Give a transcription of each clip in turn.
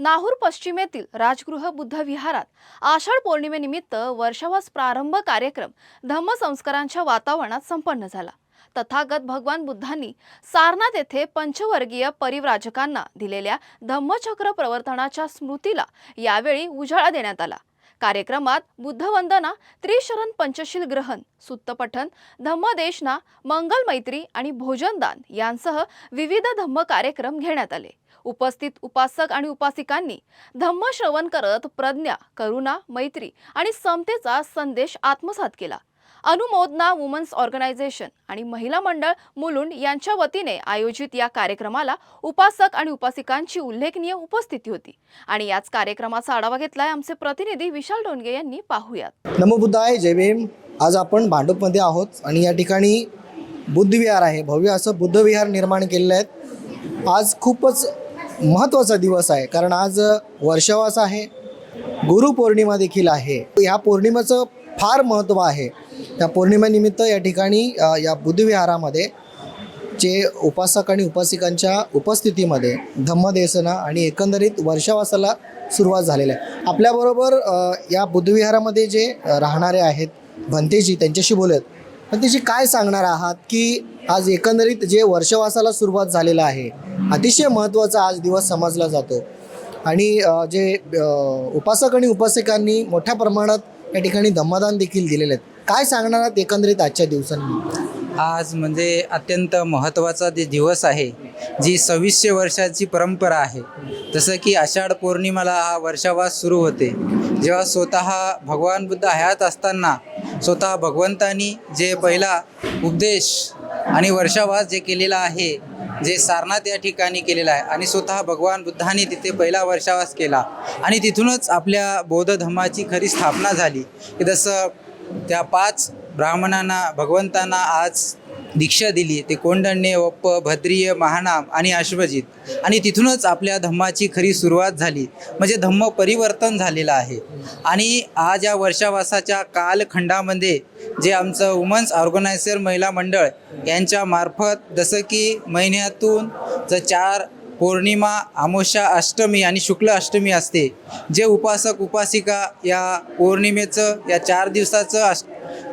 नाहूर पश्चिमेतील राजगृह बुद्ध विहारात आषाढ पौर्णिमेनिमित्त वर्षावास प्रारंभ कार्यक्रम धम्मसंस्कारांच्या वातावरणात संपन्न झाला। तथागत भगवान बुद्धांनी सारनाथ येथे पंचवर्गीय परिव्राजकांना दिलेल्या धम्मचक्र प्रवर्तनाच्या स्मृतीला यावेळी उजाळा देण्यात आला। कार्यक्रमात बुद्धवंदना, त्रिशरण पंचशील ग्रहण, सुत्तपठण, धम्मदेशना, मंगल मैत्री आणि भोजनदान यांसह विविध धम्म कार्यक्रम घेण्यात आले। उपस्थित उपासक आणि उपासिकांनी धम्म श्रवण करत प्रज्ञा, करुणा, मैत्री आणि समतेचा संदेश आत्मसात केला। अनुमोदना वुमन्स ऑर्गनायझेशन आणि महिला मंडळ मुलुंड यांच्या वतीने आयोजित या कार्यक्रमाला उपासक आणि उपासिकांची उल्लेखनीय उपस्थिती होती आणि याच कार्यक्रमाचा आढावा घेतलाय आमचे प्रतिनिधी विशाल डोंगे यांनी। पाहूयात। नमो बुद्धाय, जय भीम। आज आपण भांडूपमध्ये आहोत आणि या ठिकाणी बुद्ध विहार आहे, भव्य असं बुद्ध विहार निर्माण केलेलं आहे। आज खूपच महत्त्वाचा दिवस आहे, कारण आज वर्षावास आहे, गुरुपौर्णिमा देखील आहे। या पौर्णिमेचं फार महत्त्व आहे। या पौर्णिमेनिमित्त या ठिकाणी या बुद्ध विहारामध्ये जे उपासक आणि उपासिकांच्या उपस्थितीमध्ये धम्मदेसना आणि एकंदरीत वर्षावासाला सुरुवात झालेली आहे। आपल्याबरोबर या बुद्ध विहारामध्ये जे राहणारे आहेत भंतेजी, त्यांच्याशी बोलत। भंतेजी, काय सांगणार आहात की आज एकंदरीत जे वर्षावासाला सुरुवात झालेला आहे, अतिशय महत्त्वाचा आज दिवस समजला जातो आणि जे उपासक आणि उपासिकांनी मोठ्या प्रमाणात या ठिकाणी धम्मदान देखील दिलेले आहेत, काय सांगणार आहात एकंदरीत आजच्या दिवसांनी? आज म्हणजे अत्यंत महत्त्वाचा दिवस आहे, जी 2600 वर्षाची परंपरा आहे। जसं की आषाढ पौर्णिमेला हा वर्षावास सुरू होते, जेव्हा स्वतः भगवान बुद्ध हयात असताना स्वतः भगवंतांनी जे पहिला उपदेश आणि वर्षावास जे केलेला आहे, जे सारनाथ या ठिकाणी केलेला आहे आणि स्वतः भगवान बुद्धांनी तिथे पहिला वर्षावास केला आणि तिथूनच आपल्या बौद्ध धर्माची खरी स्थापना झाली। की जसं त्या 5 ब्राह्मणांना भगवंतांना आज दीक्षा दिली, ते कोंडण्य, वप्प, भद्रिय, महानाम आणि अश्वजित, आणि तिथूनच आपल्या धम्माची खरी सुरुवात झाली, म्हणजे धम्म परिवर्तन झालेलं आहे। आणि आज या वर्षावासाच्या कालखंडामध्ये जे आमचं वुमन्स ऑर्गनायझेशन महिला मंडळ यांच्या मार्फत, जसं की महिन्यातून जर 4 पौर्णिमा, अमावस्या, अष्टमी आणि शुक्ल अष्टमी असते, जे उपासक उपासिका या पौर्णिमेचं, या 4 दिवसाचं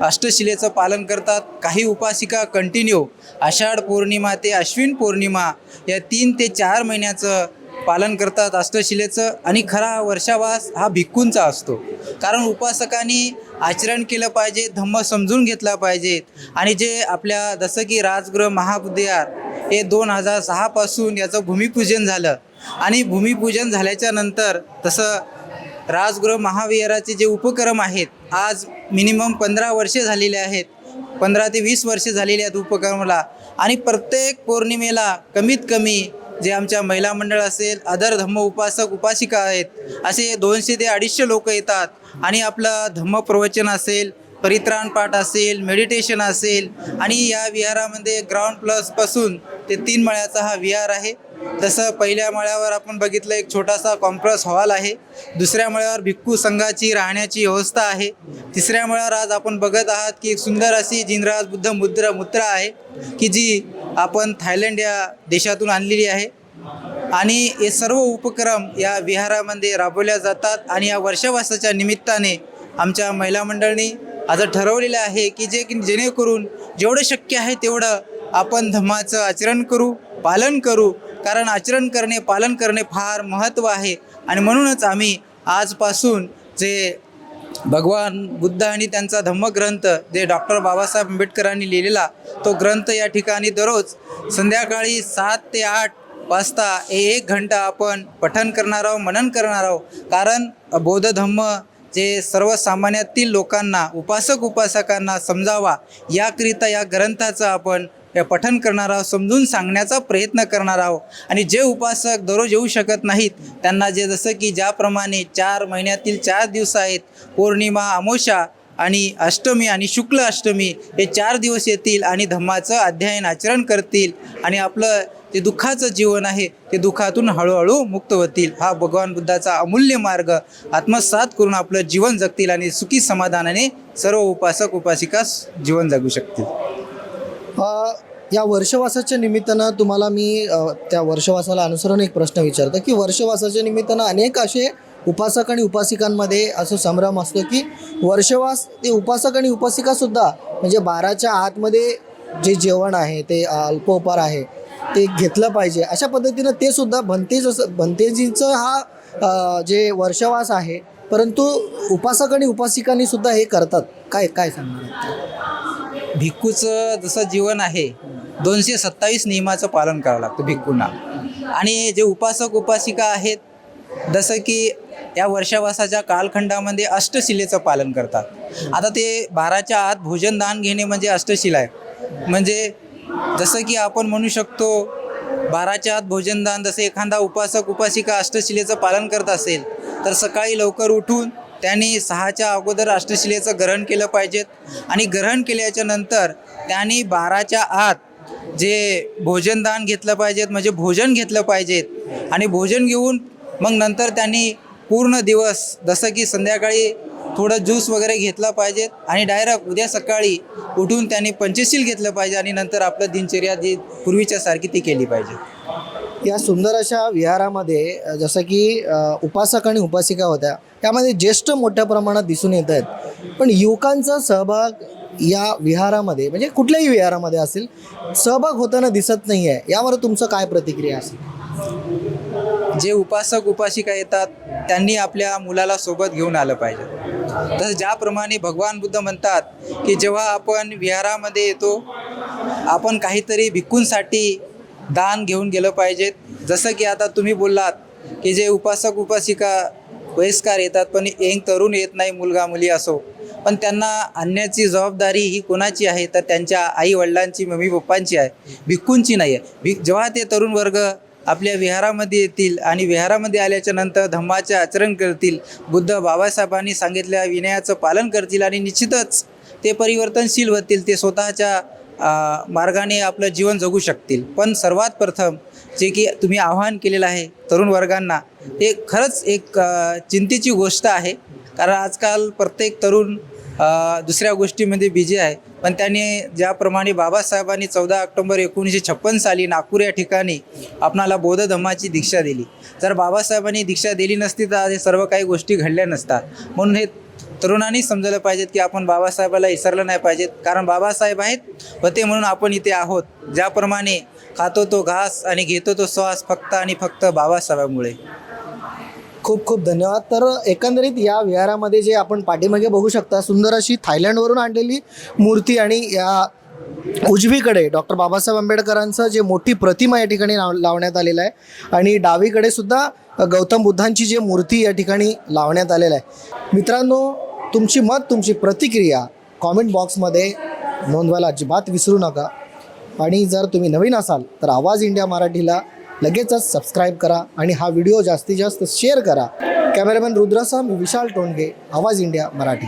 अष्टशिलेचं पालन करतात। काही उपासिका कंटिन्यू आषाढ पौर्णिमा ते अश्विन पौर्णिमा या 3 ते 4 महिन्याचं पालन करतात अष्टशिलेचं। आणि खरा वर्षावास हा भिक्खूंचा असतो, कारण उपासकांनी आचरण केलं पाहिजे, धम्म समजून घेतला पाहिजे। आणि जे आपल्या जसं की राजगृह महाविहार हे 2006 पासून याचं भूमिपूजन झालं आणि भूमिपूजन झाल्याच्या नंतर तसं राजगृह महाविहाराचे जे उपक्रम आहेत, आज मिनिमम 15 वर्षे झालेले आहेत, 15 ते 20 वर्षे झालेली आहेत उपक्रमाला। आणि प्रत्येक पौर्णिमेला कमीत कमी जे आमच्या महिला मंडळ असेल, अदर धम्म उपासक उपासिका आहेत, असे 200 ते 250 लोक येतात आणि आपलं धम्म प्रवचन असेल, परित्राण पाठ असेल, मेडिटेशन असेल। आणि या विहारामध्ये ग्राउंड प्लसपासून ते 3 माळ्याचा हा विहार आहे। तसं पहिल्या माळ्यावर आपण बघितलं एक छोटासा कॉन्फरन्स हॉल आहे, दुसऱ्या माळ्यावर भिक्खू संघाची राहण्याची व्यवस्था आहे, तिसऱ्या माळ्यावर आज आपण बघत आहात की एक सुंदर अशी जिनराज बुद्ध मुद्रा आहे, की जी आपण थायलंड या देशातून आणलेली आहे। आणि हे सर्व उपक्रम या विहारामध्ये राबवल्या जातात। आणि या वर्षावासाच्या निमित्ताने आमच्या महिला मंडळाने आज ठरवलेलं आहे की जेणेकरून जेवढं शक्य आहे तेवढं आपण धम्माचं आचरण करू, पालन करू, कारण आचरण करणे, पालन करणे फार महत्त्व आहे। आणि म्हणूनच आम्ही आजपासून जे भगवान बुद्ध आणि त्यांचा धम्मग्रंथ, जे डॉक्टर बाबासाहेब आंबेडकरांनी लिहिलेला तो ग्रंथ, या ठिकाणी दररोज संध्याकाळी 7 ते 8 वाजता 1 घंटा आपण पठण करणार आहोत, मनन करणार आहोत। कारण बौद्ध धम्म जे सर्वसामान्यातील लोकांना, उपासक उपासकांना समजावा याकरिता या ग्रंथाचं आपण पठण करणार आहोत, समजून सांगण्याचा प्रयत्न करणार आहोत। आणि जे उपासक दररोज येऊ शकत नाहीत त्यांना जे जसं की ज्याप्रमाणे 4 महिन्यातील 4 दिवस आहेत, पौर्णिमा, अमावस्या आणि अष्टमी आणि शुक्ल अष्टमी, हे 4 दिवस येतील आणि धम्माचं अध्ययन आचरण करतील आणि आपलं जे दुःखाचं जीवन आहे ते दुःखातून हळूहळू मुक्त होतील। हा भगवान बुद्धाचा अमूल्य मार्ग आत्मसात करून आपलं जीवन जगतील आणि सुखी समाधानाने सर्व उपासक उपासिका जीवन जगू शकतील। या वर्षवासाच्या निमित्तानं तुम्हाला मी त्या वर्षवासाला अनुसरून एक प्रश्न विचारतो की वर्षवासाच्या निमित्तानं अनेक असे उपासक आणि उपासिकांमध्ये असं संभ्रम असतो की वर्षवास ते उपासक आणि उपासिकासुद्धा म्हणजे 12च्या आतमध्ये जे जेवण आहे ते अल्पोपहार आहे ते घेतलं पाहिजे, अशा पद्धतीनं ते सुद्धा भंतेजींचं हा जे वर्षवास आहे, परंतु उपासक आणि उपासिकांनी सुद्धा हे करतात. काय काय सांगणार? भिक्खूचं जसं जीवन आहे 227 नियमाचं पालन करावं लागतं भिक्खूंना. आणि जे उपासक उपासिका आहेत जसं की या वर्षावासाच्या कालखंडामध्ये अष्टशिलेचं पालन करतात. आता ते 12च्या आत भोजनदान घेणे म्हणजे अष्टशिला आहे. म्हणजे जसं की आपण म्हणू शकतो 12च्या आत भोजनदान, जसं एखादा उपासक उपासिका अष्टशिलेचं पालन करत असेल तर सकाळी लवकर उठून त्यांनी 6च्या अगोदर अष्टशिलेचं ग्रहण केलं पाहिजेत. आणि ग्रहण केल्याच्या नंतर त्यांनी 12च्या आत जे भोजनदान घेतलं पाहिजेत, म्हणजे भोजन घेतलं पाहिजेत. आणि भोजन घेऊन मग नंतर त्यांनी पूर्ण दिवस जसं की संध्याकाळी थोडं ज्यूस वगैरे घेतला पाहिजेत आणि डायरेक्ट उद्या सकाळी उठून त्यांनी पंचशील घेतलं पाहिजे आणि नंतर आपलं दिनचर्या जी पूर्वीच्या सारखी ती केली पाहिजे. या सुंदर अशा विहारामध्ये जसं की उपासक आणि उपासिका होत्या, त्यामध्ये ज्येष्ठ मोठ्या प्रमाणात दिसून येत आहेत, पण युवकांचा सहभाग या विहारामध्ये म्हणजे कुठल्याही विहारामध्ये असेल सहभाग होताना दिसत नाही आहे. यावर तुमचं काय प्रतिक्रिया असेल? जे उपासक उपासिका येतात त्यांनी आपल्या मुलाला सोबत घेऊन आलं पाहिजे. तसं ज्याप्रमाणे भगवान बुद्ध म्हणतात की जेव्हा आपण विहारामध्ये येतो आपण काहीतरी भिक्खूंसाठी दान घेऊन गेलं पाहिजेत. जसं की आता तुम्ही बोललात की जे उपासक उपासिका वयस्कर येतात पण एक तरुण येत नाही, मुलगा मुली असो, पण त्यांना आणण्याची जबाबदारी ही कोणाची आहे तर त्यांच्या आई वडिलांची, मम्मी पप्पांची आहे, भिक्खूंची नाही आहे. जेव्हा ते तरुण वर्ग आपल्या विहारामध्ये येतील आणि विहारामध्ये आल्याच्या नंतर धम्माचे आचरण करतील, बुद्ध बाबासाहेबांनी सांगितलेल्या विनयाचं पालन करतील आणि निश्चितच ते परिवर्तनशील होतील, ते स्वतःच्या मार्गाने आपलं जीवन जगू शकतील. पण सर्वात प्रथम जे की तुम्ही आव्हान केलेलं आहे तरुण वर्गांना, ते खरंच एक चिंतेची गोष्ट आहे. कारण आजकाल प्रत्येक तरुण दुसऱ्या गोष्टीमध्ये बिझी आहे. पण त्यांनी ज्याप्रमाणे बाबासाहेबांनी 14 ऑक्टोबर 1956 साली नागपूर या ठिकाणी आपणाला बौद्ध धम्माची दीक्षा दिली, जर बाबासाहेबांनी दीक्षा दिली नसती तर हे सर्व काही गोष्टी घडल्या नसतात. म्हणून हे तरुणांनी समजलं पाहिजेत की आपण बाबासाहेबाला विसरलं नाही पाहिजेत, कारण बाबासाहेब आहेत होते म्हणून आपण इथे आहोत. ज्याप्रमाणे खातो तो घास आणि घेतो तो श्वास फक्त आणि फक्त बाबासाहेबांमुळे. खूप खूप धन्यवाद. तर एकंदरीत या विहारामध्ये जे आपण पाठीमागे बघू शकता सुंदर अशी थायलंडवरून आणलेली मूर्ती आणि या उजवीकडे डॉक्टर बाबासाहेब आंबेडकरांचं जे मोठी प्रतिमा या ठिकाणी लावण्यात आलेलं आहे आणि डावीकडे सुद्धा गौतम बुद्धांची जी मूर्ती या ठिकाणी लावण्यात आलेलं आहे. मित्रांनो, तुमची मत, तुमची प्रतिक्रिया कॉमेंट बॉक्समध्ये नोंदवायला अजिबात विसरू नका. आणि जर तुम्ही नवीन असाल तर आवाज इंडिया मराठीला लगेचच सबस्क्राईब करा आणि हा व्हिडिओ जास्तीत जास्त शेअर करा. कॅमेरामॅन रुद्रसह मी विशाल टोणगे, आवाज इंडिया मराठी.